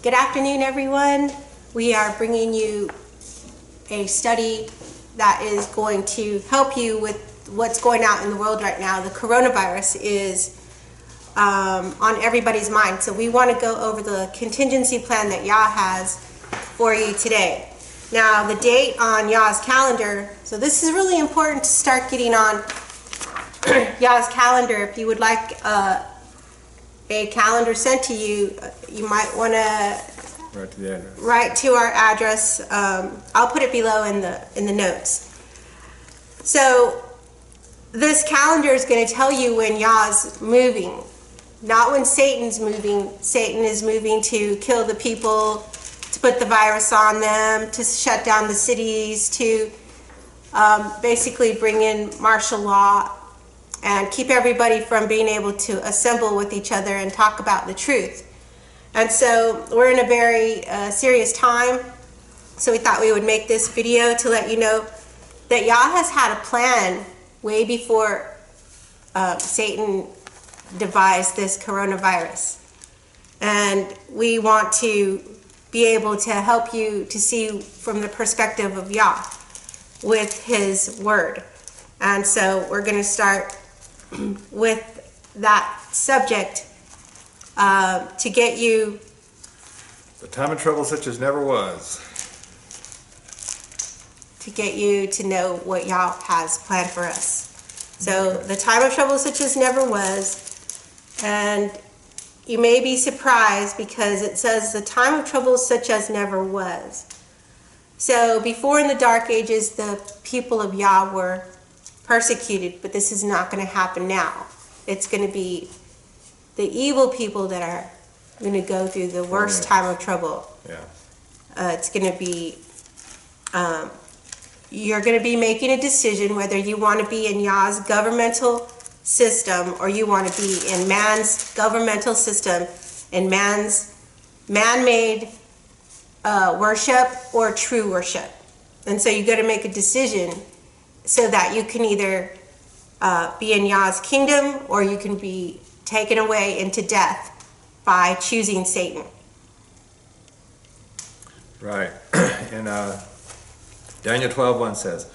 Good afternoon, everyone. We are bringing you a study that is going to help you with what's going on in the world right now. The coronavirus is on everybody's mind. So we want to go over the contingency plan that Yah has for you today. Now, the date on Yah's calendar, so this is really important to start getting on Yah's calendar. If you would like a calendar sent to you, you might want to write to our address. I'll put it below in the notes. So this calendar is going to tell you when Yah's moving, not when Satan's moving. Satan is moving to kill the people, to put the virus on them, to shut down the cities, to basically bring in martial law and keep everybody from being able to assemble with each other and talk about the truth. And so we're in a very serious time. So we thought we would make this video to let you know that Yah has had a plan way before Satan devised this coronavirus. And we want to be able to help you to see from the perspective of Yah with his word. And so we're going to start with that subject to get you the time of trouble such as never was, to get you to know what Yah has planned for us. So the time of trouble such as never was, and you may be surprised because it says the time of trouble such as never was. So before, in the dark ages, the people of Yah were persecuted, but this is not going to happen now. It's going to be the evil people that are going to go through the worst time of trouble. It's going to be, you're going to be making a decision whether you want to be in Yah's governmental system or you want to be in man's governmental system, in man's man-made worship or true worship. And so you got to make a decision so that you can either be in Yah's kingdom or you can be taken away into death by choosing Satan. Right. In Daniel 12:1 says,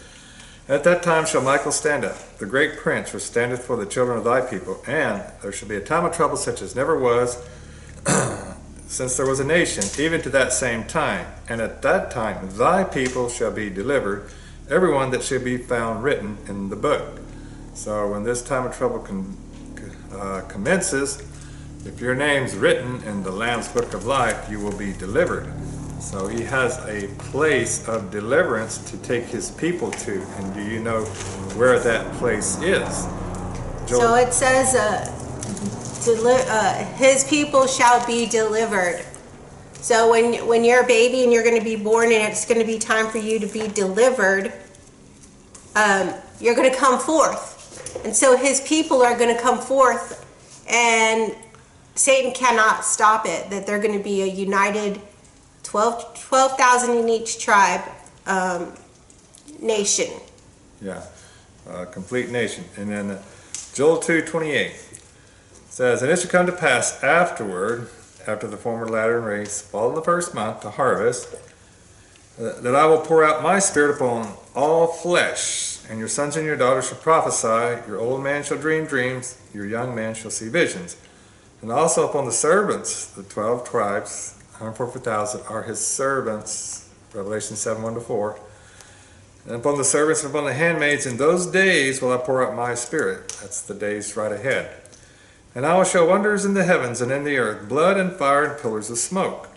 "At that time shall Michael stand up, the great prince, which standeth for the children of thy people, and there shall be a time of trouble such as never was since there was a nation, even to that same time. And at that time thy people shall be delivered, everyone that shall be found written in the book." So when this time of trouble commences, if your name's written in the Lamb's book of life, you will be delivered. So he has a place of deliverance to take his people to. And do you know where that place is? Joel? So it says, his people shall be delivered. So when you're a baby and you're going to be born and it's going to be time for you to be delivered, you're going to come forth. And so his people are going to come forth, and Satan cannot stop it. That they're going to be a united 12,000 in each tribe nation. Yeah, complete nation. And then Joel 2:28 says, "And it shall come to pass afterward, after the former latter and race fall in the first month to harvest, that I will pour out my spirit upon all flesh. And your sons and your daughters shall prophesy, your old man shall dream dreams, your young man shall see visions. And also upon the servants, the 12 tribes, 144,000 are his servants," Revelation 7:1-4. "And upon the servants and upon the handmaids, in those days will I pour out my spirit." That's the days right ahead. "And I will show wonders in the heavens and in the earth, blood and fire and pillars of smoke.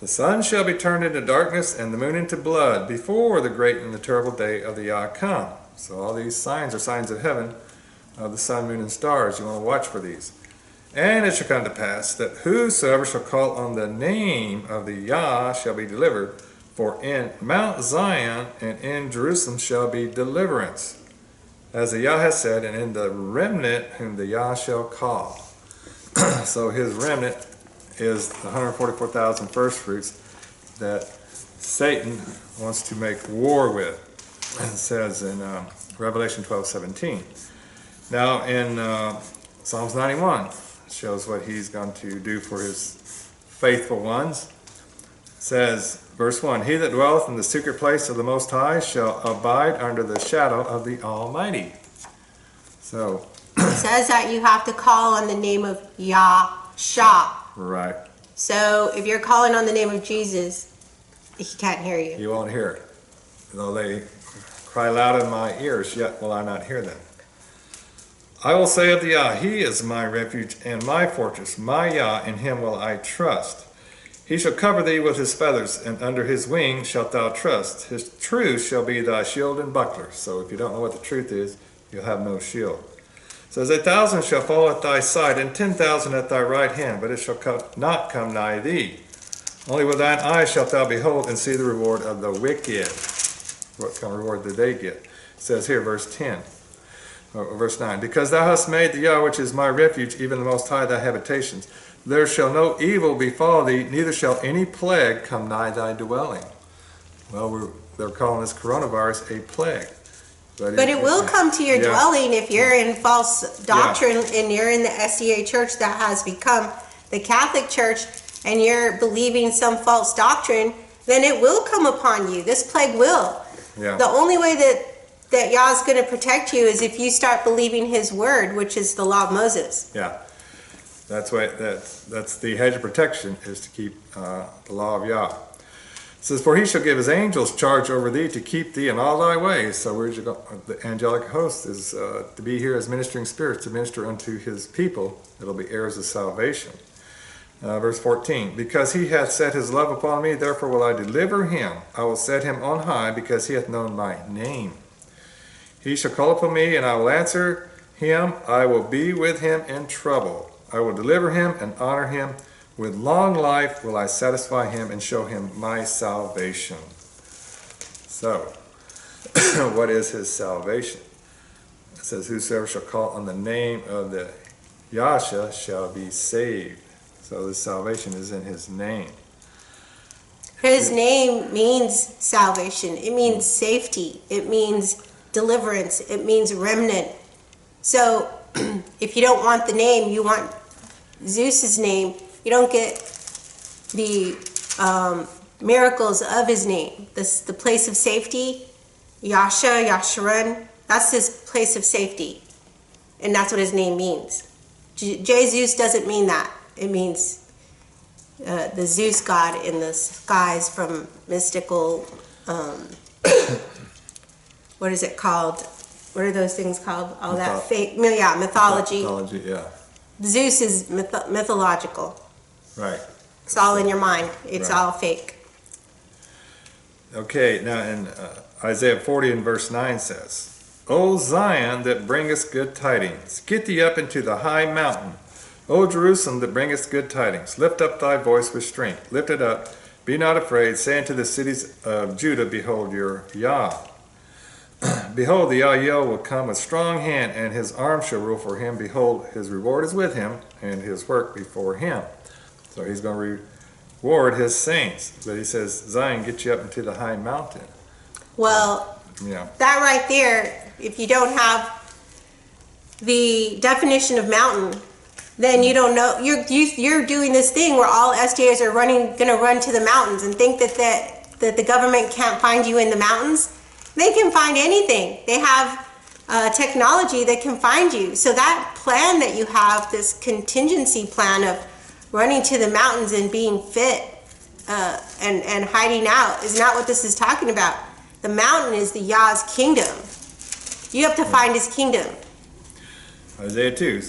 The sun shall be turned into darkness and the moon into blood before the great and the terrible day of the Yah come." So all these signs are signs of heaven, of the sun, moon, and stars. You want to watch for these. "And it shall come to pass that whosoever shall call on the name of the Yah shall be delivered. For in Mount Zion and in Jerusalem shall be deliverance, as the Yah has said, and in the remnant whom the Yah shall call." So his remnant is the 144,000 first fruits that Satan wants to make war with. It says in Revelation 12:17. Now in Psalms 91 shows what he's going to do for his faithful ones. It says, verse 1, he that dwelleth in the secret place of the Most High shall abide under the shadow of the Almighty. So, it says that you have to call on the name of Yahshua. right. So if you're calling on the name of Jesus, he can't hear you. You won't hear it. Though they cry loud in my ears, yet will I not hear them. I will say of the Yah, he is my refuge and my fortress, my Yah, in him will I trust. He shall cover thee with his feathers, and under his wing shalt thou trust. His truth shall be thy shield and buckler. So if you don't know what the truth is, you'll have no shield. It says, 1,000 shall fall at thy side, and 10,000 at thy right hand, but it shall not come nigh thee. Only with thine eyes shalt thou behold and see the reward of the wicked. What kind of reward did they get? It says here, verse 10. Verse 9, because thou hast made the Yah, which is my refuge, even the Most High, thy habitations, there shall no evil befall thee, neither shall any plague come nigh thy dwelling. Well, they're calling this coronavirus a plague. But it will come to your dwelling if you're in false doctrine and you're in the SDA church that has become the Catholic Church and you're believing some false doctrine, then it will come upon you. This plague will. Yeah. The only way that Yah's going to protect you is if you start believing his word, which is the law of Moses. Yeah. That's the hedge of protection, is to keep the law of Yah. It says, for he shall give his angels charge over thee to keep thee in all thy ways. So where's you go? The angelic host is to be here as ministering spirits, to minister unto his people. It'll be heirs of salvation. Verse 14, because he hath set his love upon me, therefore will I deliver him. I will set him on high, because he hath known my name. He shall call upon me, and I will answer him. I will be with him in trouble. I will deliver him and honor him. With long life will I satisfy him and show him my salvation. So, what is his salvation? It says, whosoever shall call on the name of the Yahshua shall be saved. So the salvation is in his name. His name means salvation. It means safety. It means deliverance. It means remnant. So if you don't want the name, you want Zeus's name, you don't get the miracles of his name. The place of safety, Yahshua, that's his place of safety. And that's what his name means. Jesus doesn't mean that. It means the Zeus god in the skies from mystical, what is it called? What are those things called? All that fake, mythology. Mythology, yeah. Zeus is mythological. Right. It's all in your mind. It's all fake. Okay, now in Isaiah 40 and verse 9 says, O Zion that bringest good tidings, get thee up into the high mountain. O Jerusalem that bringest good tidings, lift up thy voice with strength. Lift it up, be not afraid. Say unto the cities of Judah, behold your Yah. Behold, the Yah will come with strong hand, and his arm shall rule for him. Behold, his reward is with him, and his work before him. So he's going to reward his saints. But he says, Zion, get you up into the high mountain. Well, that right there, if you don't have the definition of mountain, then you don't know. You're doing this thing where all SDAs are going to run to the mountains and think that the government can't find you in the mountains. They can find anything. They have technology that can find you. So that plan that you have, this contingency plan of running to the mountains and being fit and hiding out, is not what this is talking about. The mountain is the Yah's kingdom. You have to find his kingdom. Isaiah 2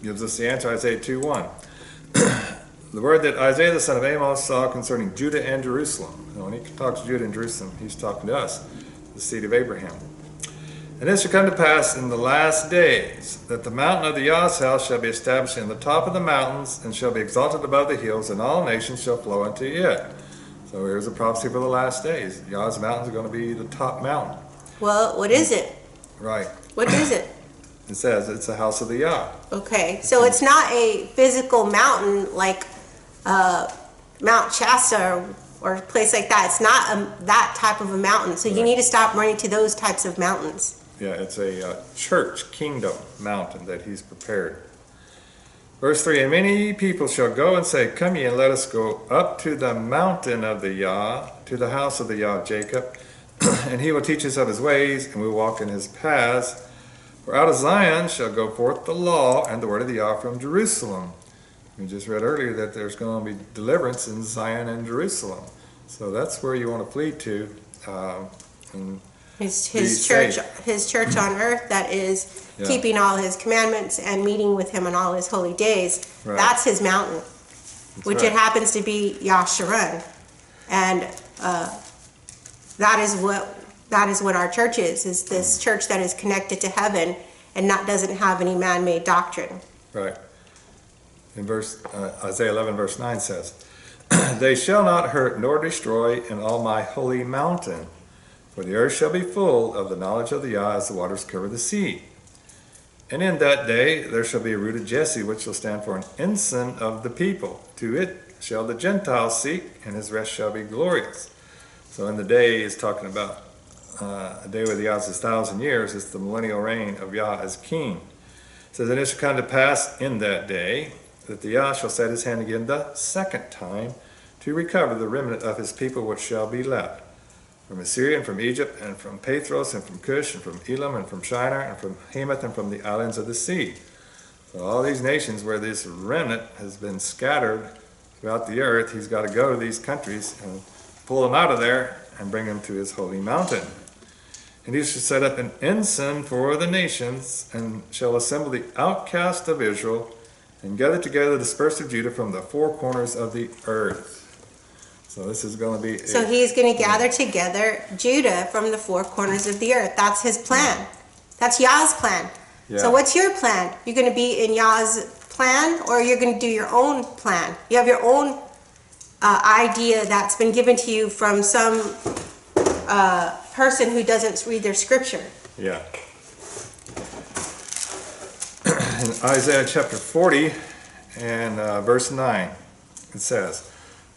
gives us the answer, Isaiah 2:1. The word that Isaiah the son of Amos saw concerning Judah and Jerusalem. When he talks Judah and Jerusalem, he's talking to us, the seed of Abraham. And it shall come to pass in the last days that the mountain of the Yah's house shall be established in the top of the mountains, and shall be exalted above the hills, and all nations shall flow unto it. So here's a prophecy for the last days. Yah's mountains are going to be the top mountain. Well, what is it? Right. What is it? It says it's the house of the Yah. Okay, so it's not a physical mountain like Mount Shasta or a place like that. It's not that type of a mountain. So you need to stop running to those types of mountains. Yeah, it's a church kingdom mountain that he's prepared. Verse 3, and many people shall go and say, come ye and let us go up to the mountain of the Yah, to the house of the Yah of Jacob, and he will teach us of his ways, and we will walk in his paths. For out of Zion shall go forth the law and the word of the Yah from Jerusalem. We just read earlier that there's going to be deliverance in Zion and Jerusalem. So that's where you want to flee to. And his church on earth that is keeping all his commandments and meeting with him on all his holy days. Right. That's his mountain, which it happens to be CO.RON.A. And that is what our church is this church that is connected to heaven and doesn't have any man-made doctrine. Right. In Isaiah 11 verse 9 says, they shall not hurt nor destroy in all my holy mountain, for the earth shall be full of the knowledge of the Yah as the waters cover the sea. And in that day there shall be a root of Jesse, which shall stand for an ensign of the people. To it shall the Gentiles seek, and his rest shall be glorious. So in the day is talking about a day where the Yah is 1,000 years. It's the millennial reign of Yah as king. It says, and it shall come to pass in that day that the Yah shall set his hand again the second time to recover the remnant of his people which shall be left. From Assyria and from Egypt and from Pathros and from Cush and from Elam and from Shinar and from Hamath and from the islands of the sea. So all these nations where this remnant has been scattered throughout the earth, he's got to go to these countries and pull them out of there and bring them to his holy mountain. And he shall set up an ensign for the nations and shall assemble the outcast of Israel and gather together the dispersed of Judah from the four corners of the earth. So this is going to be... So he's going to gather together Judah from the four corners of the earth. That's his plan. That's Yah's plan. Yeah. So what's your plan? You're going to be in Yah's plan, or you're going to do your own plan? You have your own idea that's been given to you from some person who doesn't read their scripture. Yeah. In Isaiah chapter 40 and verse 9, it says,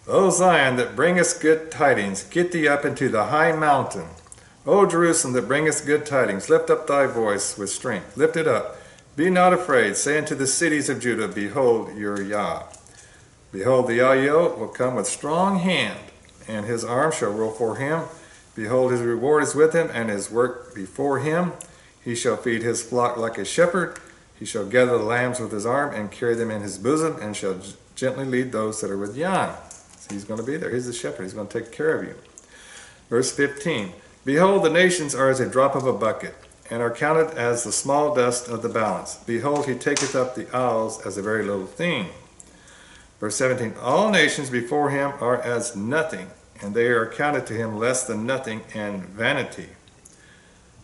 O Zion, that bringest good tidings, get thee up into the high mountain. O Jerusalem, that bringest good tidings, lift up thy voice with strength. Lift it up. Be not afraid. Say unto the cities of Judah, behold your Yah. Behold, the Yah will come with strong hand, and his arm shall rule for him. Behold, his reward is with him, and his work before him. He shall feed his flock like a shepherd. He shall gather the lambs with his arm, and carry them in his bosom, and shall gently lead those that are with young. He's going to be there. He's the shepherd. He's going to take care of you. Verse 15. Behold, the nations are as a drop of a bucket, and are counted as the small dust of the balance. Behold, he taketh up the isles as a very little thing. Verse 17. All nations before him are as nothing, and they are counted to him less than nothing and vanity.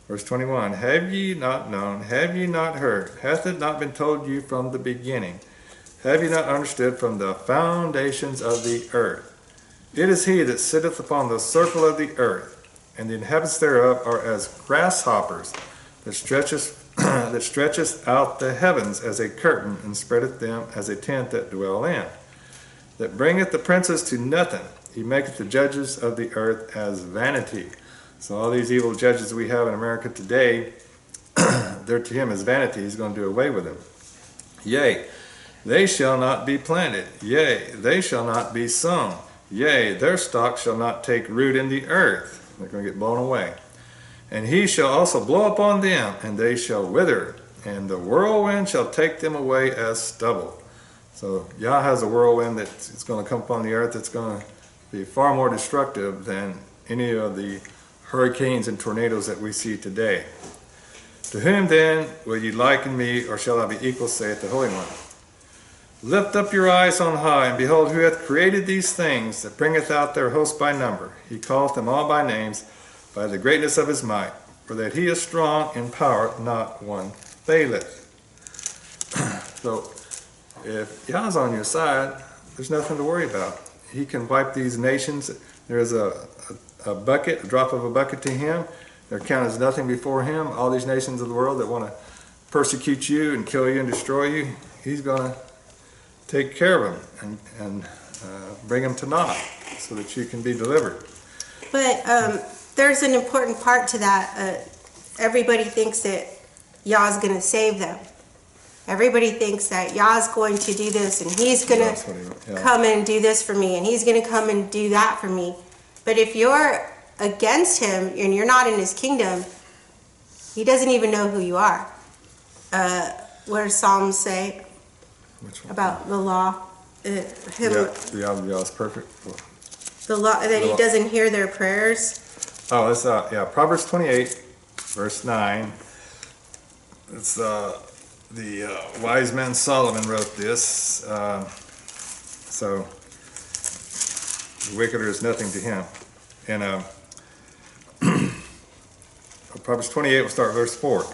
Verse 21. Have ye not known? Have ye not heard? Hath it not been told you from the beginning? Have ye not understood from the foundations of the earth? It is he that sitteth upon the circle of the earth, and the inhabitants thereof are as grasshoppers, that stretcheth out the heavens as a curtain, and spreadeth them as a tent that dwell in. That bringeth the princes to nothing. He maketh the judges of the earth as vanity. So all these evil judges we have in America today, they're to him as vanity. He's going to do away with them. Yea, they shall not be planted. Yea, they shall not be sown. Yea, their stock shall not take root in the earth. They're going to get blown away. And he shall also blow upon them, and they shall wither, and the whirlwind shall take them away as stubble. So Yah has a whirlwind that's going to come upon the earth that's going to be far more destructive than any of the hurricanes and tornadoes that we see today. To whom then will ye liken me, or shall I be equal, saith the Holy One? Lift up your eyes on high, and behold, who hath created these things, that bringeth out their host by number. He calleth them all by names, by the greatness of his might. For that he is strong in power, not one faileth. So, if Yah's on your side, there's nothing to worry about. He can wipe these nations. There's a bucket, a drop of a bucket to him. They're counted as nothing before him. All these nations of the world that want to persecute you and kill you and destroy you, he's going to take care of them and bring them to naught so that you can be delivered. But there's an important part to that. Everybody thinks that Yah's going to save them. Everybody thinks that Yah's going to do this, and he's going to come and do this for me, and he's going to come and do that for me. But if you're against him and you're not in his kingdom, he doesn't even know who you are. What does Psalms say about the law? Yah's perfect. The law, that he doesn't hear their prayers. Oh, it's Proverbs 28, verse 9. It's the wise man Solomon wrote this. So the wicked is nothing to him. And Proverbs 28, we'll start verse 4.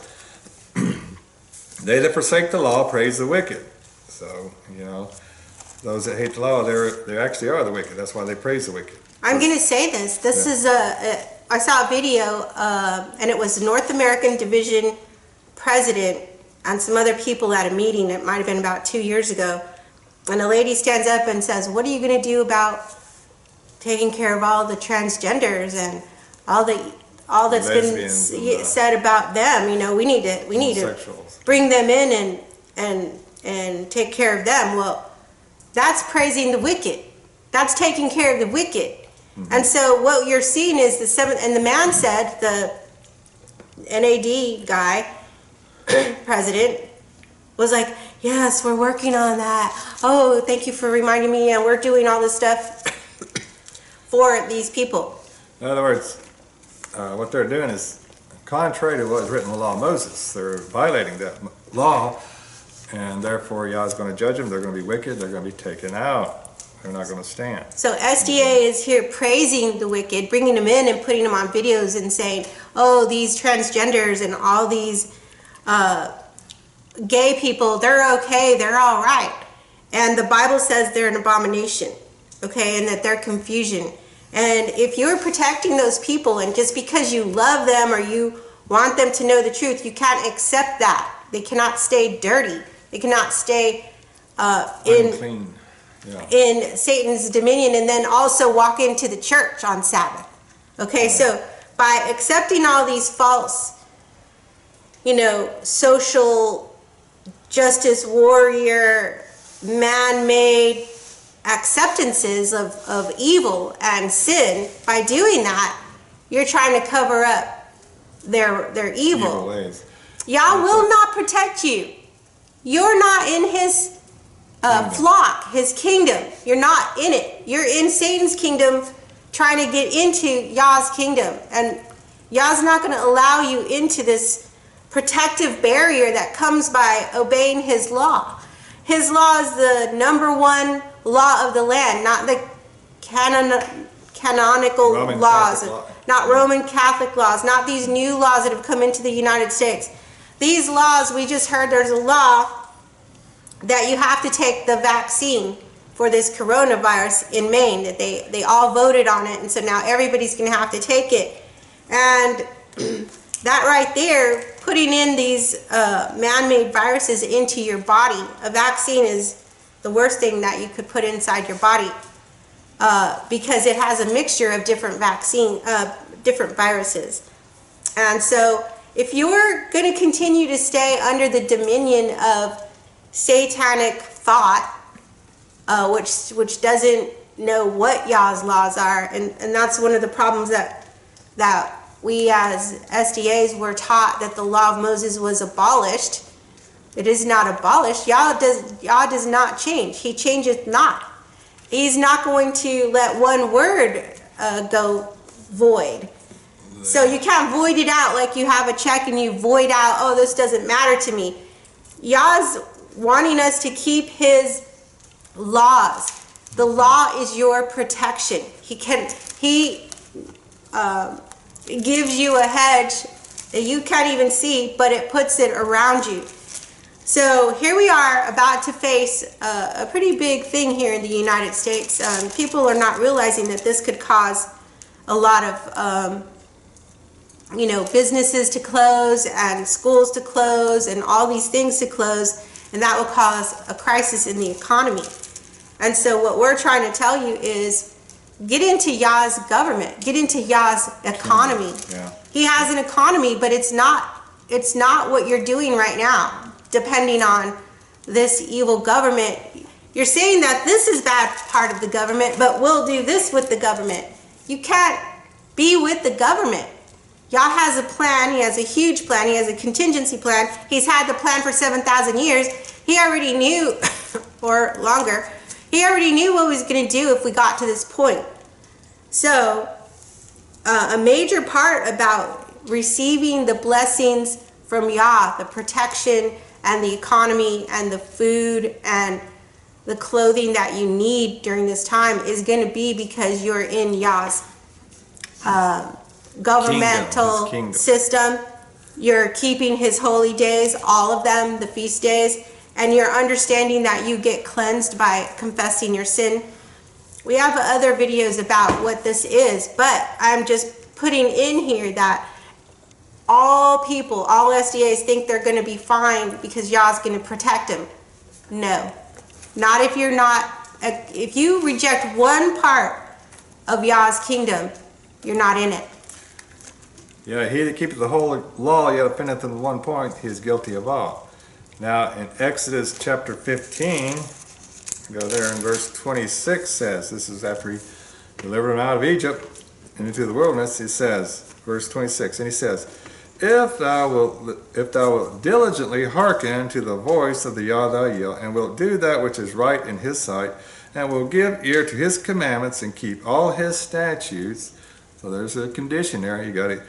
They that forsake the law praise the wicked. So, those that hate the law, they actually are the wicked. That's why they praise the wicked. I'm going to say this. This is I saw a video, and it was the North American Division president and some other people at a meeting. It might have been about 2 years ago. And a lady stands up and says, what are you going to do about taking care of all the transgenders and all that's been said about them? We need to bring them in and take care of them. Well, that's praising the wicked. That's taking care of the wicked. Mm-hmm. And so what you're seeing is and the man said, the NAD guy, president, was like, yes, we're working on that. Oh, thank you for reminding me, and we're doing all this stuff for these people. In other words, what they're doing is contrary to what is written in the law of Moses. They're violating that law, and therefore Yah's going to judge them. They're going to be wicked. They're going to be taken out. They're not going to stand. So SDA is here praising the wicked, bringing them in and putting them on videos and saying, oh, these transgenders and all these gay people, they're okay, they're all right. And the Bible says they're an abomination, okay, and that they're confusion. And if you're protecting those people, and just because you love them or you want them to know the truth, you can't accept that. They cannot stay dirty. They cannot stay unclean. In Satan's dominion, and then also walk into the church on Sabbath. Okay, so by accepting all these false, social justice warrior, man-made acceptances of evil and sin, by doing that, you're trying to cover up their evil ways. Yah will not protect you. You're not in his flock, his kingdom. You're not in it. You're in Satan's kingdom, trying to get into Yah's kingdom. And Yah's not going to allow you into this protective barrier that comes by obeying his law. His law is the #1 law of the land, not the canonical laws, not Roman Catholic laws, not these new laws that have come into the United States. These laws, we just heard there's a law that you have to take the vaccine for this coronavirus in Maine, that they all voted on it, and so now everybody's going to have to take it. And that right there, putting in these man-made viruses into your body, a vaccine is the worst thing that you could put inside your body, because it has a mixture of different viruses. And so if you're going to continue to stay under the dominion of satanic thought, which doesn't know what Yah's laws are, and that's one of the problems that we as SDAs were taught, that the law of Moses was abolished. It is not abolished. Yah does not change. He changeth not. He's not going to let one word go void. So you can't void it out like you have a check and you void out, oh, this doesn't matter to me. Yah's wanting us to keep his laws. The law is your protection. He gives you a hedge that you can't even see, but it puts it around you. So here we are about to face a pretty big thing here in the United States. People are not realizing that this could cause a lot of businesses to close and schools to close and all these things to close, and that will cause a crisis in the economy. And so what we're trying to tell you is, get into Yah's government, get into Yah's economy. Yeah. He has an economy, but it's not what you're doing right now, depending on this evil government. You're saying that this is bad part of the government, but we'll do this with the government. You can't be with the government. Yah has a plan. He has a huge plan. He has a contingency plan. He's had the plan for 7,000 years. He already knew, or longer, he already knew what he was going to do if we got to this point. So, a major part about receiving the blessings from Yah, the protection and the economy and the food and the clothing that you need during this time is going to be because you're in Yah's governmental system. You're keeping his holy days, all of them, the feast days, and you're understanding that you get cleansed by confessing your sin. We have other videos about what this is, but I'm just putting in here that all people, all SDAs think they're going to be fine because Yah's going to protect them. No, not if you're not. If you reject one part of Yah's kingdom, you're not in it. Yeah, he that keepeth the whole law yet offendeth in one point, he is guilty of all. Now in Exodus chapter 15, go there in verse 26 says, this is after he delivered them out of Egypt and into the wilderness. He says, verse 26, and he says, If thou wilt diligently hearken to the voice of the Yah thy Yah, and wilt do that which is right in his sight, and will give ear to his commandments, and keep all his statutes. So there's a condition there. You got to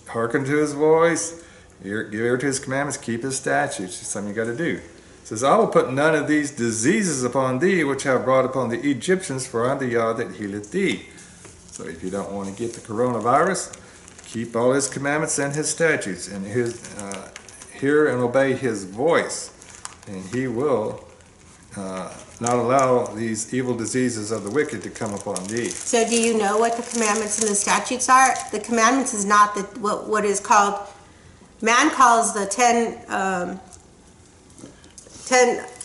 hearken to his voice, give ear to his commandments, keep his statutes. It's something you got to do. It says, I will put none of these diseases upon thee, which I have brought upon the Egyptians, for I am the Yah that healeth thee. So if you don't want to get the coronavirus, keep all his commandments and his statutes, and hear and obey his voice, and he will not allow these evil diseases of the wicked to come upon thee. So do you know what the commandments and the statutes are? The commandments is not what is called, man calls the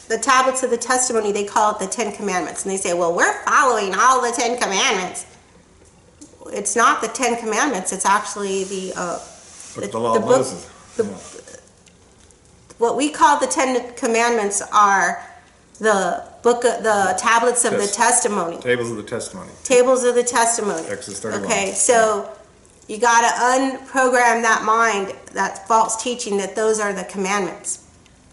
the tablets of the testimony, they call it the 10 commandments. And they say, well, we're following all the 10 commandments. It's not the 10 commandments. It's actually the law of Moses. What we call the 10 commandments are the tablets of the testimony. Tables of the testimony. Tables of the testimony. Exodus 31. Okay, so you got to unprogram that mind, that false teaching that those are the commandments.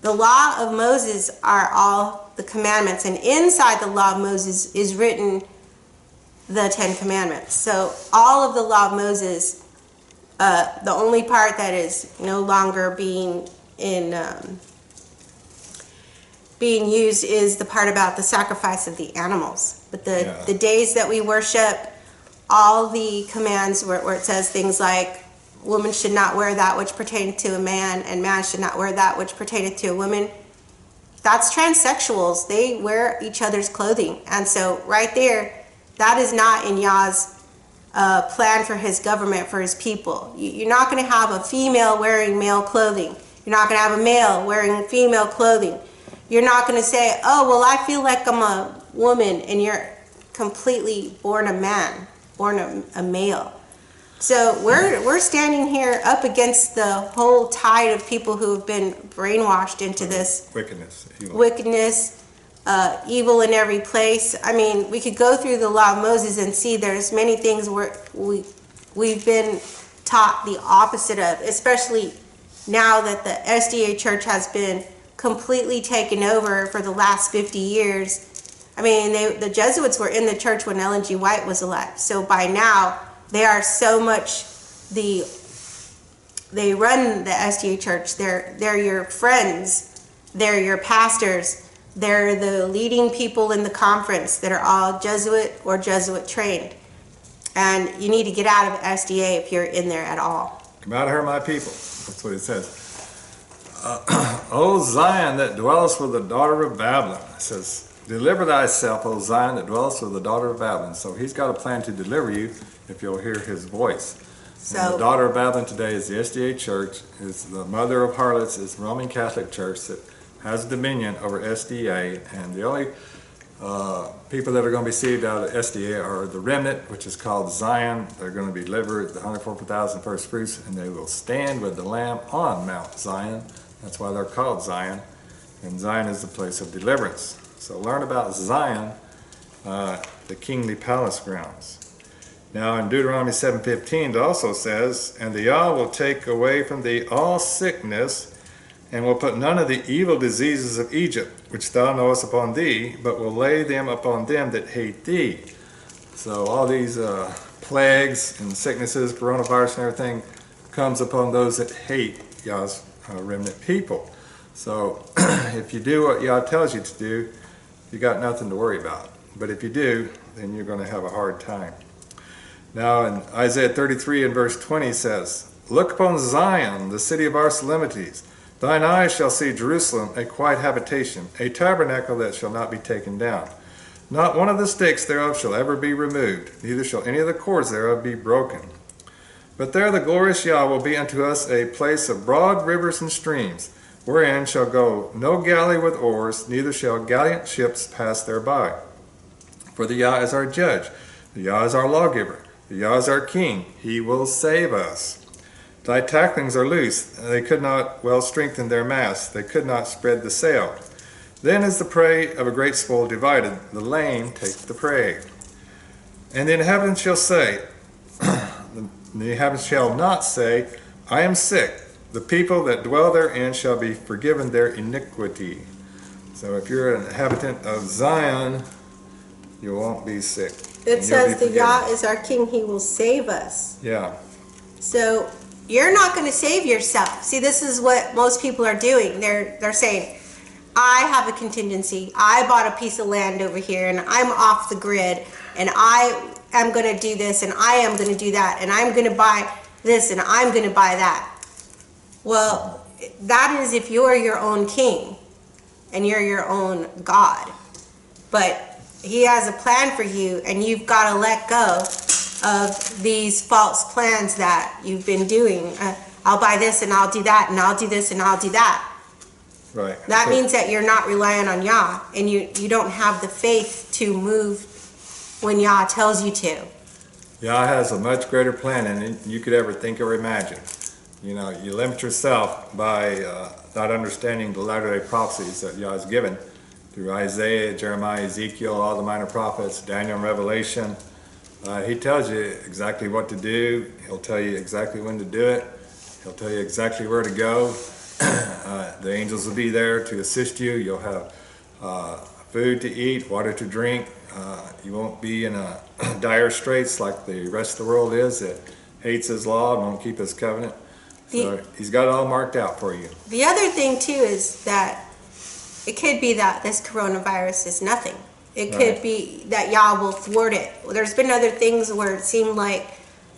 The law of Moses are all the commandments, and inside the law of Moses is written the 10 commandments. So all of the law of Moses, the only part that is no longer being used is the part about the sacrifice of the animals. But the days that we worship, all the commands where it says things like woman should not wear that which pertaineth to a man, and man should not wear that which pertaineth to a woman, that's transsexuals. They wear each other's clothing. And so right there, that is not in Yah's plan for his government, for his people. You're not going to have a female wearing male clothing. You're not going to have a male wearing female clothing. You're not going to say, oh, well, I feel like I'm a woman, and you're completely born a man, born a male. So we're standing here up against the whole tide of people who have been brainwashed into this wickedness, evil in every place. I mean, we could go through the law of Moses and see there's many things where we've been taught the opposite of, especially now that the SDA church has been completely taken over for the last 50 years. I mean, the Jesuits were in the church when Ellen G. White was alive. So by now, they are so much they run the SDA church. They're your friends. They're your pastors. They're the leading people in the conference that are all Jesuit or Jesuit trained. And you need to get out of SDA if you're in there at all. Come out of her, my people. That's what it says. O Zion that dwellest with the daughter of Babylon. It says, deliver thyself, O Zion that dwellest with the daughter of Babylon. So he's got a plan to deliver you if you'll hear his voice. So the daughter of Babylon today is the SDA church. It's the mother of harlots. It's the Roman Catholic Church that has dominion over SDA. And the only people that are going to be saved out of SDA are the remnant, which is called Zion. They're going to be delivered, the 144,000 first fruits, and they will stand with the Lamb on Mount Zion. That's why they're called Zion. And Zion is the place of deliverance. So learn about Zion, the kingly palace grounds. Now in Deuteronomy 7:15 it also says, "And the Yah will take away from thee all sickness, and will put none of the evil diseases of Egypt, which thou knowest upon thee, but will lay them upon them that hate thee." So all these plagues and sicknesses, coronavirus and everything, comes upon those that hate Yah's remnant people. So if you do what Yah tells you to do, you got nothing to worry about. But if you do, then you're going to have a hard time. Now in Isaiah 33 and verse 20 says, "Look upon Zion, the city of our solemnities. Thine eyes shall see Jerusalem, a quiet habitation, a tabernacle that shall not be taken down. Not one of the stakes thereof shall ever be removed, neither shall any of the cords thereof be broken. But there the glorious Yah will be unto us a place of broad rivers and streams, wherein shall go no galley with oars, neither shall gallant ships pass thereby. For the Yah is our judge, the Yah is our lawgiver, the Yah is our king, he will save us. Thy tacklings are loose, they could not well strengthen their masts, they could not spread the sail. Then is the prey of a great spoil divided, the lame take the prey. And the inhabitants shall say, the inhabitants shall not say, I am sick. The people that dwell therein shall be forgiven their iniquity." So if you're an inhabitant of Zion, you won't be sick. It says the Yah is our king, he will save us. Yeah. So you're not going to save yourself. See, this is what most people are doing. They're saying, I have a contingency. I bought a piece of land over here and I'm off the grid and I am going to do this and I am going to do that and I'm going to buy this and I'm going to buy that. Well, that is if you're your own king and you're your own God. But he has a plan for you and you've got to let go of these false plans that you've been doing. I'll buy this and I'll do that and I'll do this and I'll do that. Right. That means that you're not relying on Yah and you don't have the faith to move when Yah tells you to. Yah has a much greater plan than you could ever think or imagine. You know, you limit yourself by not understanding the latter-day prophecies that Yah has given through Isaiah, Jeremiah, Ezekiel, all the minor prophets, Daniel, and Revelation. He tells you exactly what to do. He'll tell you exactly when to do it. He'll tell you exactly where to go. The angels will be there to assist you. You'll have food to eat, water to drink. You won't be in a dire straits like the rest of the world is that hates his law and won't keep his covenant. So he's got it all marked out for you. The other thing too is that it could be that this coronavirus is nothing. It could be that Yah will thwart it. There's been other things where it seemed like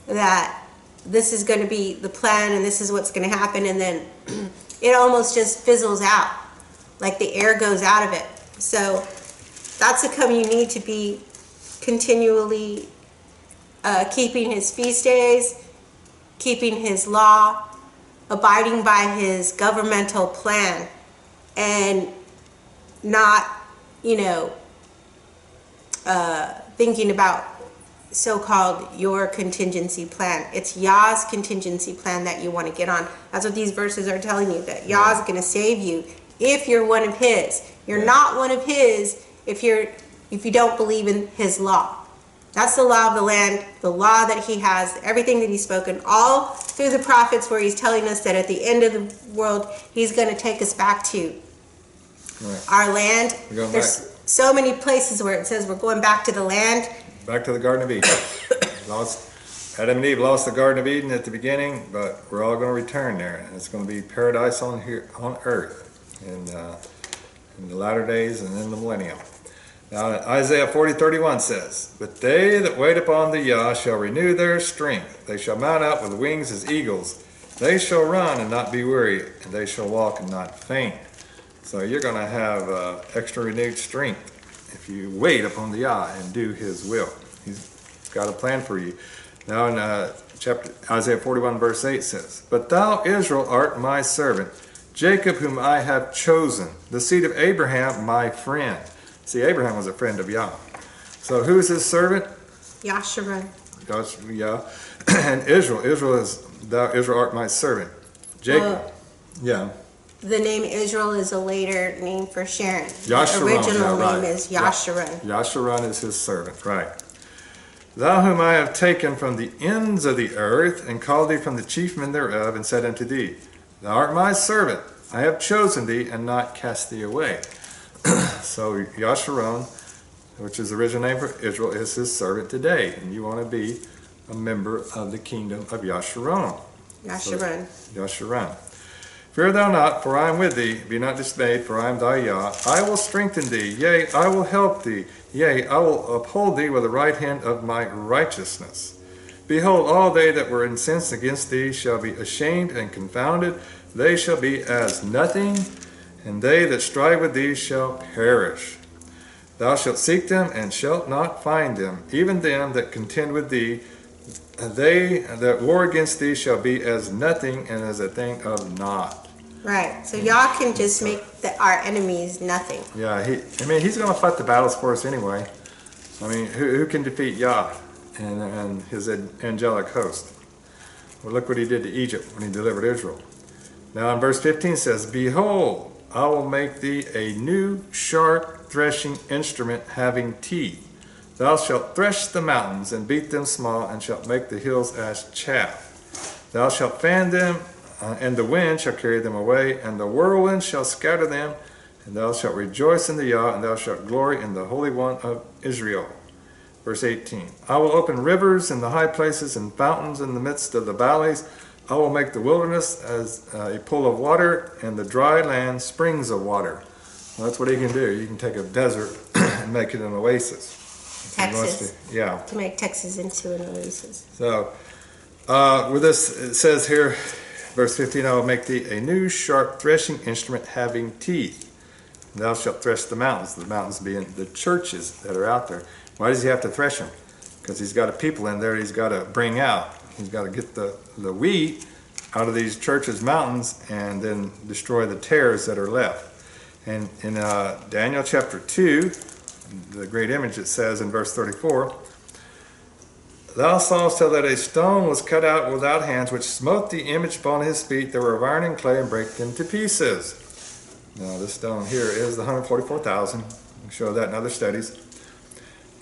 that this is going to be the plan and this is what's going to happen, and then it almost just fizzles out, like the air goes out of it. So that's the come you need to be continually keeping his feast days, keeping his law, abiding by his governmental plan, and not, thinking about so-called your contingency plan. It's Yah's contingency plan that you want to get on. That's what these verses are telling you, that Yah's going to save you if you're one of his. You're not one of his if you don't believe in his law. That's the law of the land, the law that he has, everything that he's spoken, all through the prophets, where he's telling us that at the end of the world, he's going to take us back to our land. There's so many places where it says we're going back to the land. Back to the Garden of Eden. Adam and Eve lost the Garden of Eden at the beginning, but we're all going to return there. And it's going to be paradise on earth in the latter days and in the millennium. Now Isaiah 40:31 says, "But they that wait upon the Yah shall renew their strength. They shall mount up with wings as eagles. They shall run and not be weary, and they shall walk and not faint." So you're going to have extra renewed strength if you wait upon the Yah and do his will. He's got a plan for you. Now in Isaiah 41 verse 8 says, "But thou, Israel, art my servant, Jacob whom I have chosen, the seed of Abraham my friend." See, Abraham was a friend of Yah. So who's his servant? Yahshua. Yah. And Israel is, "Thou, Israel, art my servant." Jacob. Yeah. the name Israel is a later name for Sharon. Yasharon, The original yeah, name right. is Yasharon. Yasharon is his servant, right. Thou whom I have taken from the ends of the earth, and called thee from the chief men thereof, and said unto thee, Thou art my servant, I have chosen thee, and not cast thee away. So Yasharon, which is the original name for Israel, is his servant today. And you want to be a member of the kingdom of Yasharon. Yasharon. Yasharon. Fear thou not, for I am with thee. Be not dismayed, for I am thy Yah. I will strengthen thee, yea, I will help thee. Yea, I will uphold thee with the right hand of my righteousness. Behold, all they that were incensed against thee shall be ashamed and confounded. They shall be as nothing, and they that strive with thee shall perish. Thou shalt seek them, and shalt not find them. Even them that contend with thee, they that war against thee shall be as nothing, and as a thing of naught. Right. So Yah can just make our enemies nothing. Yeah, he's going to fight the battles for us anyway. I mean, who can defeat Yah and his angelic host? Well, look what he did to Egypt when he delivered Israel. Now in verse 15 says, Behold, I will make thee a new sharp threshing instrument having teeth. Thou shalt thresh the mountains and beat them small, and shalt make the hills as chaff. Thou shalt fan them, and the wind shall carry them away, and the whirlwind shall scatter them. And thou shalt rejoice in the Yah, and thou shalt glory in the Holy One of Israel. Verse 18, I will open rivers in the high places, and fountains in the midst of the valleys. I will make the wilderness as a pool of water, and the dry land springs of water. Well, that's what he can do. You can take a desert and make it an oasis. Texas. Yeah. To make Texas into an oasis. So, with this, it says here, verse 15, I will make thee a new sharp threshing instrument having teeth. Thou shalt thresh the mountains being the churches that are out there. Why does he have to thresh them? Because he's got a people in there he's got to bring out. He's got to get the wheat out of these churches' mountains, and then destroy the tares that are left. And in Daniel chapter 2, the great image, it says in verse 34, Thou sawest till that a stone was cut out without hands, which smote the image upon his feet. There were of iron and clay, and brake them to pieces. Now this stone here is the 144,000. We'll show that in other studies.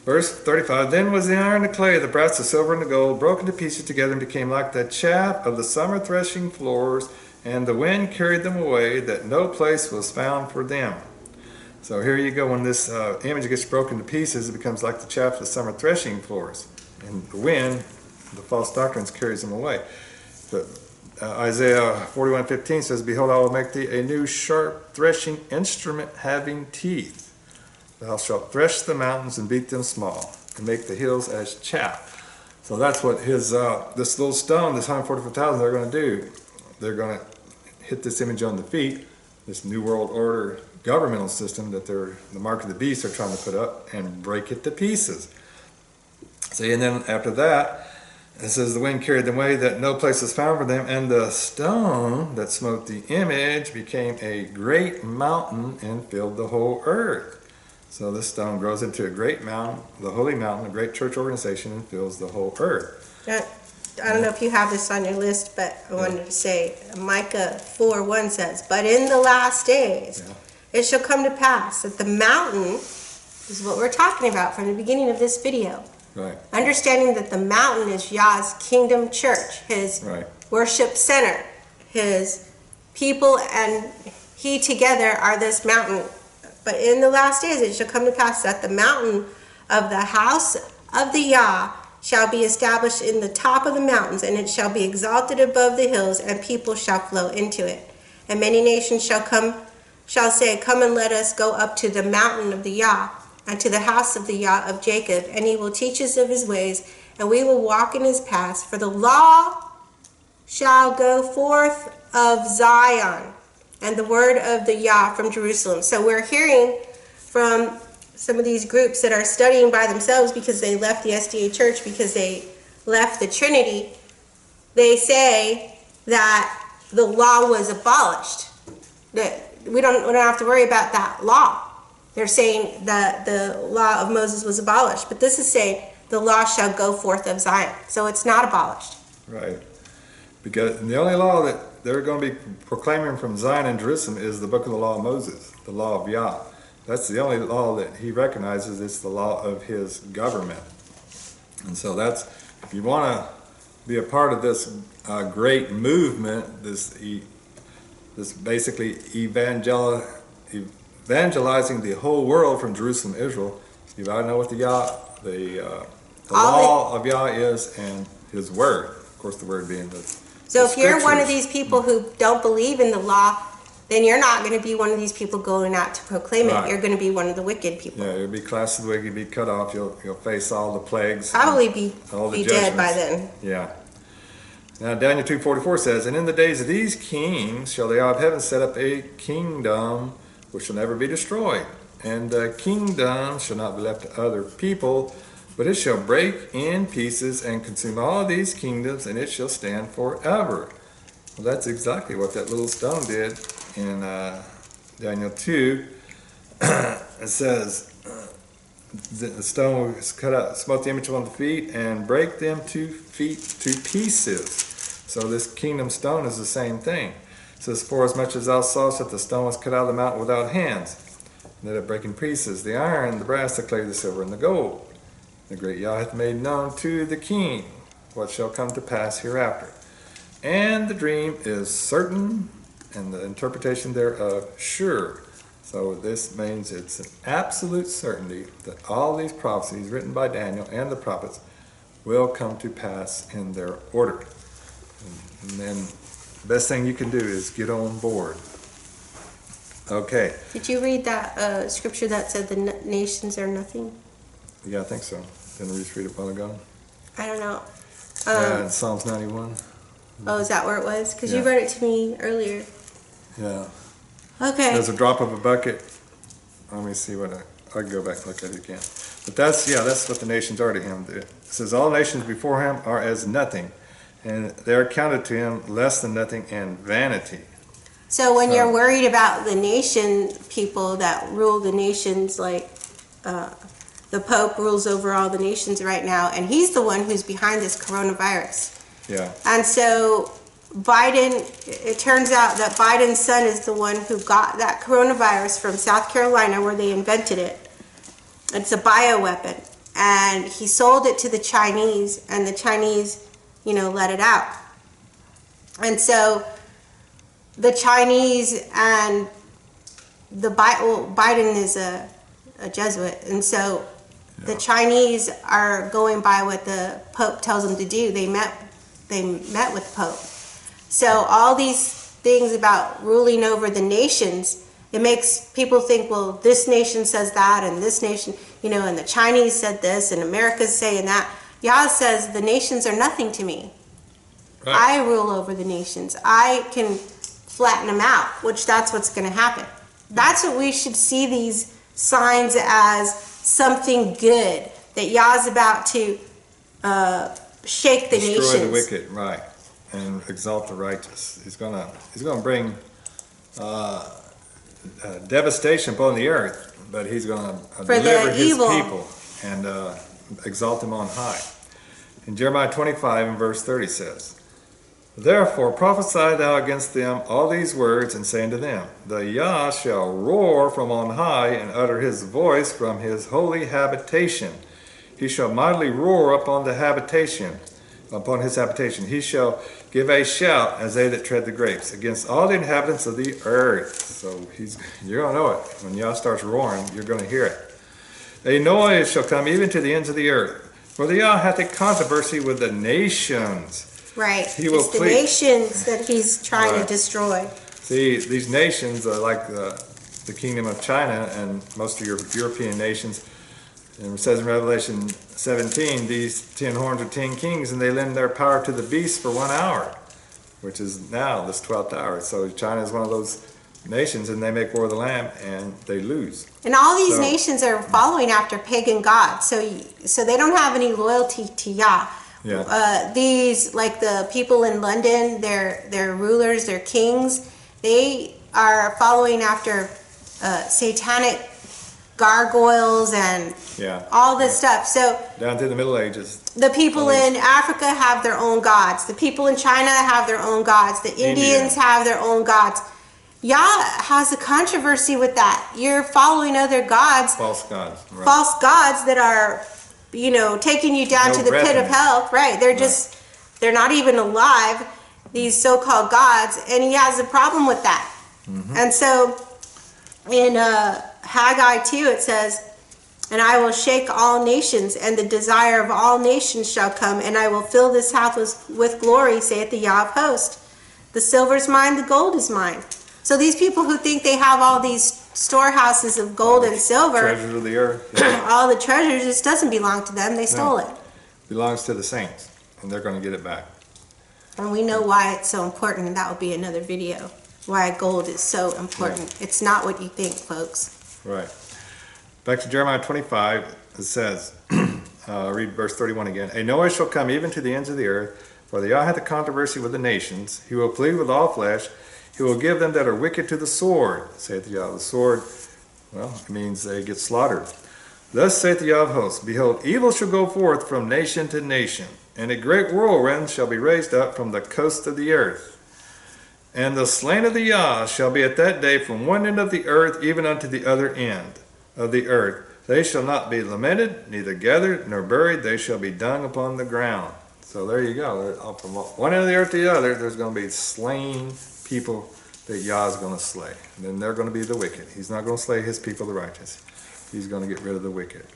Verse 35, Then was the iron, the clay, the brass, the silver, and the gold broken to pieces together, and became like the chaff of the summer threshing floors, and the wind carried them away, that no place was found for them. So here you go, when this image gets broken to pieces, it becomes like the chaff of the summer threshing floors. And the wind, the false doctrines, carries them away. But Isaiah 41:15 says, Behold, I will make thee a new sharp threshing instrument having teeth. Thou shalt thresh the mountains and beat them small, and make the hills as chaff. So that's what his this little stone, this 144,000, they're going to do. They're going to hit this image on the feet, this New World Order governmental system that the mark of the beast are trying to put up, and break it to pieces. See, and then after that, it says the wind carried them away, that no place was found for them, and the stone that smote the image became a great mountain and filled the whole earth. So this stone grows into a great mountain, the holy mountain, a great church organization, and fills the whole earth. I don't know if you have this on your list, but I wanted to say, Micah 4:1 says, But in the last days it shall come to pass that the mountain, is what we're talking about from the beginning of this video. Right. Understanding that the mountain is Yah's kingdom church, his worship center, his people and he together are this mountain. But in the last days it shall come to pass that the mountain of the house of the Yah shall be established in the top of the mountains, and it shall be exalted above the hills, and people shall flow into it. And many nations shall say, Come and let us go up to the mountain of the Yah, and to the house of the Yah of Jacob, and he will teach us of his ways, and we will walk in his paths. For the law shall go forth of Zion, and the word of the Yah from Jerusalem. So we're hearing from some of these groups that are studying by themselves because they left the SDA church, because they left the Trinity. They say that the law was abolished. That we don't have to worry about that law. They're saying that the law of Moses was abolished. But this is saying the law shall go forth of Zion. So it's not abolished. Right. Because the only law that they're going to be proclaiming from Zion and Jerusalem is the book of the law of Moses, the law of Yah. That's the only law that he recognizes. It's the law of his government. And so that's, if you want to be a part of this great movement, this basically evangelizing the whole world from Jerusalem, Israel, you got to know what the law of Yah is and his word. Of course, the word being the So if you're one of these people who don't believe in the law, then you're not going to be one of these people going out to proclaim it. You're going to be one of the wicked people. Yeah, you'll be classed as wicked, you'll be cut off, you'll face all the plagues. Probably be dead by then. Yeah. Now Daniel 2:44 says, "And in the days of these kings shall the God of heaven set up a kingdom which shall never be destroyed. And the kingdom shall not be left to other people, but it shall break in pieces and consume all these kingdoms, and it shall stand forever." Well, that's exactly what that little stone did in Daniel 2. It says, the stone was cut out, smote the image on the feet, and break them to pieces. So this kingdom stone is the same thing. It says, "For as much as thou sawest that the stone was cut out of the mountain without hands, let it break in pieces, the iron, the brass, the clay, the silver, and the gold. The great Yah hath made known to the king what shall come to pass hereafter. And the dream is certain, and the interpretation thereof sure." So this means it's an absolute certainty that all these prophecies written by Daniel and the prophets will come to pass in their order. And then the best thing you can do is get on board. Okay. Did you read that scripture that said the nations are nothing? Yeah, I think so. Didn't we just read it a while ago? I don't know. Yeah, in Psalms 91. Oh, is that where it was? Because Yeah. you read it to me earlier. Yeah. Okay. There's a drop of a bucket. Let me see what I can go back and look at it again. But that's what the nations are to him. It says, "All nations before him are as nothing, and they are counted to him less than nothing and vanity." So when you're worried about the nation people that rule the nations, like the Pope rules over all the nations right now, and he's the one who's behind this coronavirus. Yeah. And so Biden, it turns out that Biden's son is the one who got that coronavirus from South Carolina, where they invented it. It's a bioweapon. And he sold it to the Chinese, and the Chinese, let it out. And so the Chinese and Biden is a Jesuit, and so the Chinese are going by what the Pope tells them to do. They met with the Pope. So all these things about ruling over the nations, it makes people think, well, this nation says that, and this nation, and the Chinese said this, and America's saying that. Yah says the nations are nothing to me. Right. I rule over the nations. I can flatten them out, which that's what's going to happen. That's what we should see these signs as, something good, that Yah's about to shake the nations. Destroy the wicked, right, and exalt the righteous. He's gonna bring devastation upon the earth, but he's gonna deliver his people and exalt them on high. In Jeremiah 25 and verse 30 says, "Therefore prophesy thou against them all these words, and say unto them, The Yah shall roar from on high, and utter his voice from his holy habitation. He shall mightily roar upon his habitation. He shall give a shout as they that tread the grapes against all the inhabitants of the earth." So you're going to know it. When Yah starts roaring, you're going to hear it. "A noise shall come even to the ends of the earth. For the Yah hath a controversy with the nations." Right. It's the nations that he's trying to destroy. See, these nations are like the kingdom of China and most of your European nations. And it says in Revelation 17, these 10 horns are 10 kings, and they lend their power to the beast for 1 hour, which is now this 12th hour. So China is one of those nations, and they make war of the Lamb, and they lose. And all these nations are following after pagan gods, so they don't have any loyalty to Yah. Yeah. These, like the people in London, their rulers, their kings, they are following after satanic gargoyles and Yeah. all this stuff. So Down through the Middle Ages. the people in Africa have their own gods. The people in China have their own gods. The Indians have their own gods. Yah has a controversy with that. You're following other gods. False gods. Right. False gods that are, you know, taking you down to the pit of hell. Right. They're just, they're not even alive, these so-called gods. And he has a problem with that. And so in Haggai 2, it says, and I will shake all nations, and the desire of all nations shall come, and I will fill this house with glory, saith the Yah of hosts. The silver is mine, the gold is mine. So these people who think they have all these storehouses of gold and silver, treasures of the earth, all the treasures, this doesn't belong to them. They stole it. Belongs to the saints, and they're going to get it back. And we know why it's so important, and that will be another video. Why gold is so important. It's not what you think, folks. Right. Back to Jeremiah 25, it says, read verse 31 again. A noise shall come even to the ends of the earth, for the Yah hath a controversy with the nations. He will plead with all flesh. He will give them that are wicked to the sword, saith the Yah. The sword, well, it means they get slaughtered. Thus saith the Yah of hosts, behold, evil shall go forth from nation to nation, and a great whirlwind shall be raised up from the coast of the earth. And the slain of the Yah shall be at that day from one end of the earth even unto the other end of the earth. They shall not be lamented, neither gathered nor buried. They shall be dung upon the ground. So there you go. From one end of the earth to the other, there's going to be slain people that Yah is going to slay. And then they're going to be the wicked. He's not going to slay his people, the righteous. He's going to get rid of the wicked.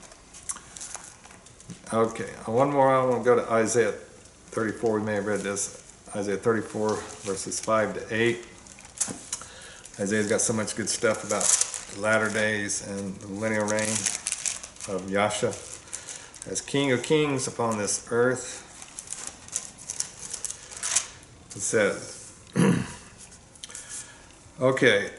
Okay, one more. I want to go to Isaiah 34. We may have read this. Isaiah 34, verses 5 to 8. Isaiah's got so much good stuff about the latter days and the millennial reign of Yahshua as King of Kings upon this earth. It says, okay,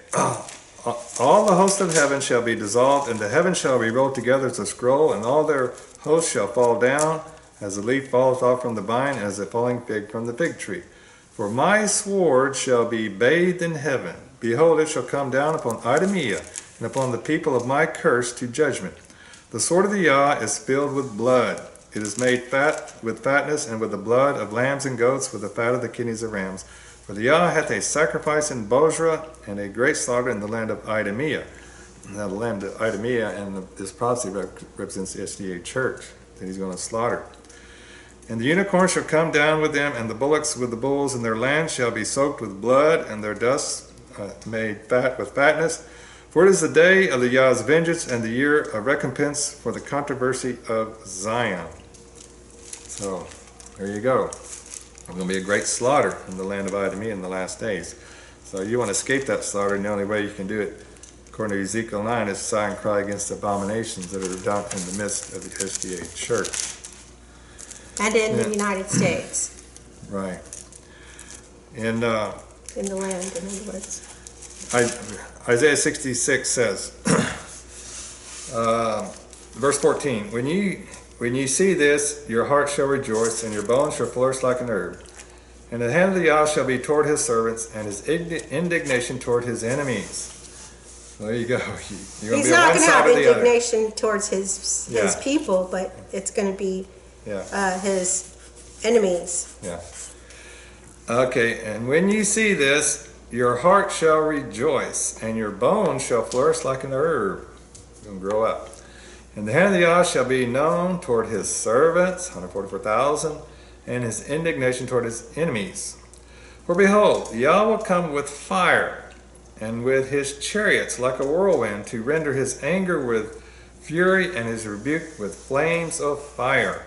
all the host of heaven shall be dissolved, and the heaven shall be rolled together as a scroll, and all their hosts shall fall down, as the leaf falleth off from the vine, as the falling fig from the fig tree. For my sword shall be bathed in heaven. Behold, it shall come down upon Idumea, and upon the people of my curse to judgment. The sword of the Yah is filled with blood. It is made fat with fatness, and with the blood of lambs and goats, with the fat of the kidneys of rams. For the Yah hath a sacrifice in Bozrah, and a great slaughter in the land of Idumea. Now the land of Idumea and this prophecy represents the SDA church that he's going to slaughter. And the unicorn shall come down with them, and the bullocks with the bulls, and their land shall be soaked with blood, and their dust made fat with fatness. For it is the day of the Yah's vengeance, and the year of recompense for the controversy of Zion. So, there you go. There's going to be a great slaughter in the land of Idumea in the last days. So you want to escape that slaughter, and the only way you can do it, according to Ezekiel 9, is sigh and cry against abominations that are done in the midst of the SDA church. And in the United States. Right. And in the land, in other words. Isaiah 66 says, verse 14, when you see this, your heart shall rejoice, and your bones shall flourish like an herb. And the hand of the Yah shall be toward his servants, and his indignation toward his enemies. There you go. He's not going to have indignation towards his people, but it's going to be his enemies. Yeah. Okay, and when you see this, your heart shall rejoice, and your bones shall flourish like an herb. It's going to grow up. And the hand of the Yah shall be known toward his servants, 144,000, and his indignation toward his enemies. For behold, Yah will come with fire, and with his chariots like a whirlwind, to render his anger with fury, and his rebuke with flames of fire.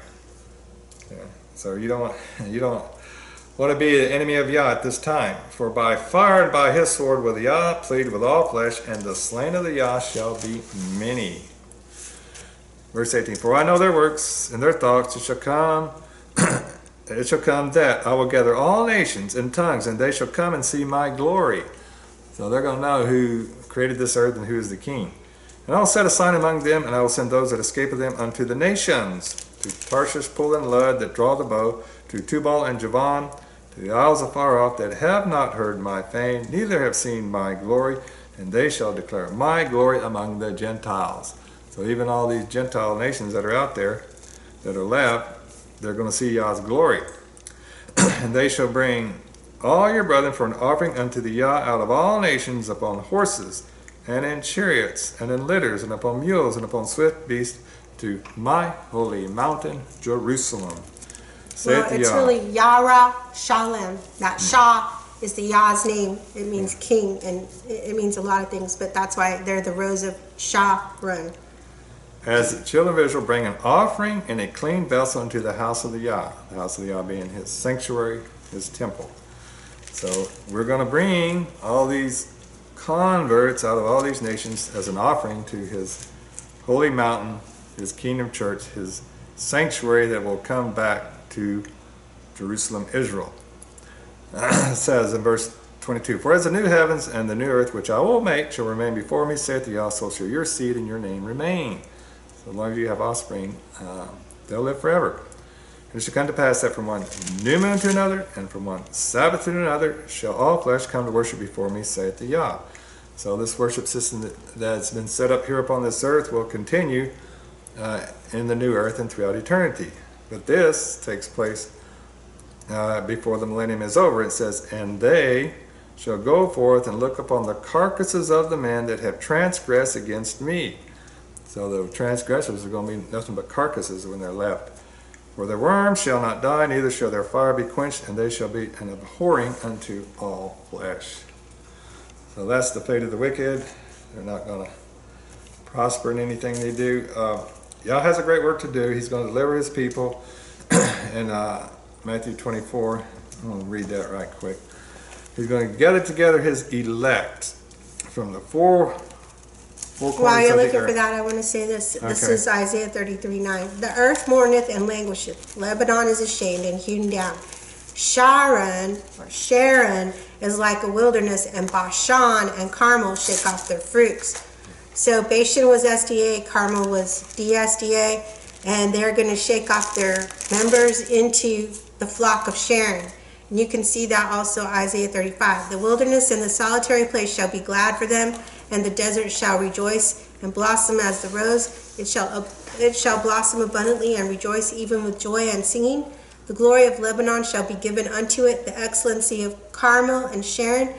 Yeah. So you don't want to be the enemy of Yah at this time. For by fire and by his sword will the Yah plead with all flesh, and the slain of the Yah shall be many. Verse 18, for I know their works and their thoughts. It shall come that I will gather all nations and tongues, and they shall come and see my glory. So they're going to know who created this earth and who is the king. And I will set a sign among them, and I will send those that escape of them unto the nations, to Tarshish, Pul, and Lud, that draw the bow, to Tubal and Javan, to the isles afar off, that have not heard my fame, neither have seen my glory, and they shall declare my glory among the Gentiles. So even all these Gentile nations that are out there, that are left, they're going to see Yah's glory. And they shall bring all your brethren for an offering unto the Yah out of all nations, upon horses, and in chariots, and in litters, and upon mules, and upon swift beasts, to my holy mountain, Jerusalem. Well, it's really Yara Shalem. That Shah is the Yah's name. It means king, and it means a lot of things, but that's why they're the rows of CO.RON. As the children of Israel bring an offering in a clean vessel into the house of the Yah, the house of the Yah being his sanctuary, his temple. So we're going to bring all these converts out of all these nations as an offering to his holy mountain, his kingdom church, his sanctuary that will come back to Jerusalem, Israel. It says in verse 22, For as the new heavens and the new earth which I will make shall remain before me, saith the Yah, so shall your seed and your name remain. So as long as you have offspring, they'll live forever. And it shall come to pass that from one new moon to another, and from one Sabbath to another, shall all flesh come to worship before me, saith the Yah. So this worship system that's been set up here upon this earth will continue in the new earth and throughout eternity. But this takes place before the millennium is over. It says, And they shall go forth and look upon the carcasses of the men that have transgressed against me. So the transgressors are going to be nothing but carcasses when they're left. For their worms shall not die, neither shall their fire be quenched, and they shall be an abhorring unto all flesh. So that's the fate of the wicked. They're not going to prosper in anything they do. Yah has a great work to do. He's going to deliver his people. In Matthew 24, I'm going to read that right quick. He's going to gather together his elect from the four corners While you're of the looking earth. for that, I want to say this. This Okay. is Isaiah 33:9. The earth mourneth and languisheth. Lebanon is ashamed and hewn down. Sharon is like a wilderness, and Bashan and Carmel shake off their fruits. So Bashan was SDA, Carmel was DSDA, and they're going to shake off their members into the flock of Sharon. And you can see that also Isaiah 35. The wilderness and the solitary place shall be glad for them, and the desert shall rejoice and blossom as the rose. It shall blossom abundantly and rejoice even with joy and singing. The glory of Lebanon shall be given unto it, the excellency of Carmel and Sharon.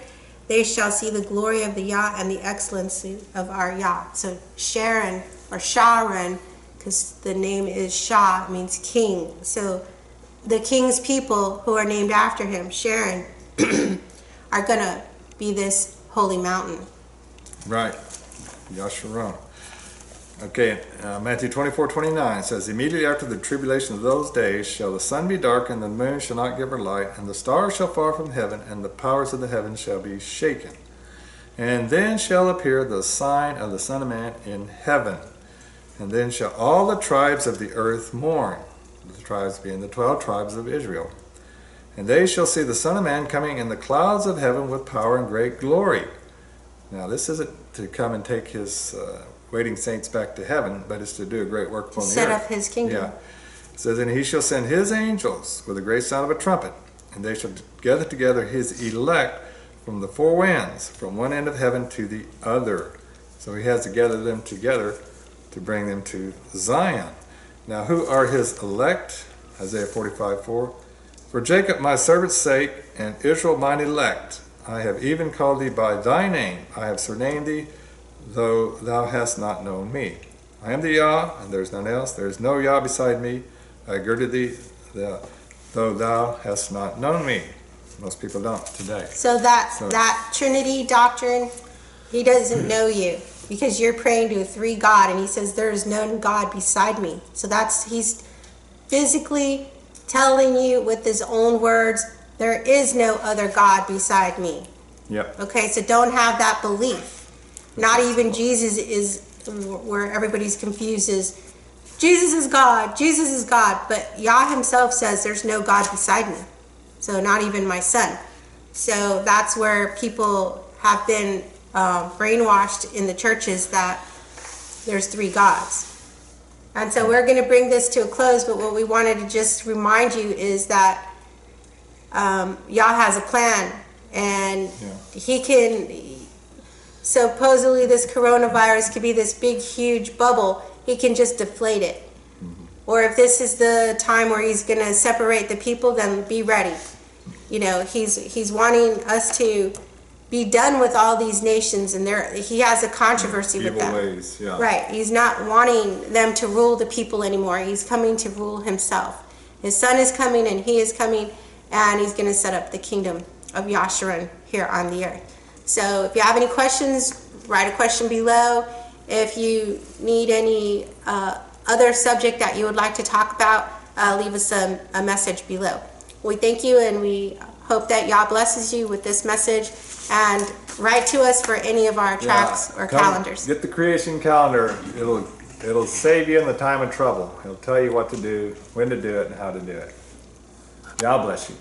They shall see the glory of the Yah and the excellency of our Yah. So Sharon, or Sharon, because the name is Shah, means king. So the king's people who are named after him, Sharon, are going to be this holy mountain. Right. Yasharon. Okay, Matthew 24:29 says, Immediately after the tribulation of those days shall the sun be darkened, and the moon shall not give her light, and the stars shall fall from heaven, and the powers of the heavens shall be shaken. And then shall appear the sign of the Son of Man in heaven. And then shall all the tribes of the earth mourn, the tribes being the 12 tribes of Israel. And they shall see the Son of Man coming in the clouds of heaven with power and great glory. Now this isn't to come and take his waiting saints back to heaven, but it's to do a great work upon the earth. Set up his kingdom. Yeah. It says, And he shall send his angels with a great sound of a trumpet, and they shall gather together his elect from the four winds, from one end of heaven to the other. So he has to gather them together to bring them to Zion. Now who are his elect? Isaiah 45:4. For Jacob my servant's sake, and Israel mine elect, I have even called thee by thy name. I have surnamed thee, though thou hast not known me. I am the Yah, and there is none else. There is no Yah beside me. I girded thee, though thou hast not known me. Most people don't today. So that Trinity doctrine, he doesn't know you because you're praying to a three God, and he says there is no God beside me. So he's physically telling you with his own words, there is no other God beside me. Yep. Okay, so don't have that belief. Not even Jesus is where everybody's confused is Jesus is God, Jesus is God, but Yah himself says there's no God beside me. So not even my son. So that's where people have been brainwashed in the churches that there's three gods. And so we're going to bring this to a close, but what we wanted to just remind you is that Yah has a plan, and he can supposedly this coronavirus could be this big, huge bubble, he can just deflate it. Or if this is the time where he's going to separate the people, then be ready. You know, he's wanting us to be done with all these nations, and he has a controversy with them. Evil ways, yeah. Right. He's not wanting them to rule the people anymore. He's coming to rule himself. His son is coming, and he is coming, and he's going to set up the kingdom of CO.RON.A here on the earth. So if you have any questions, write a question below. If you need any other subject that you would like to talk about, leave us a message below. We thank you, and we hope that Yah blesses you with this message, and write to us for any of our tracts or calendars. Get the creation calendar. It'll save you in the time of trouble. It'll tell you what to do, when to do it, and how to do it. God bless you.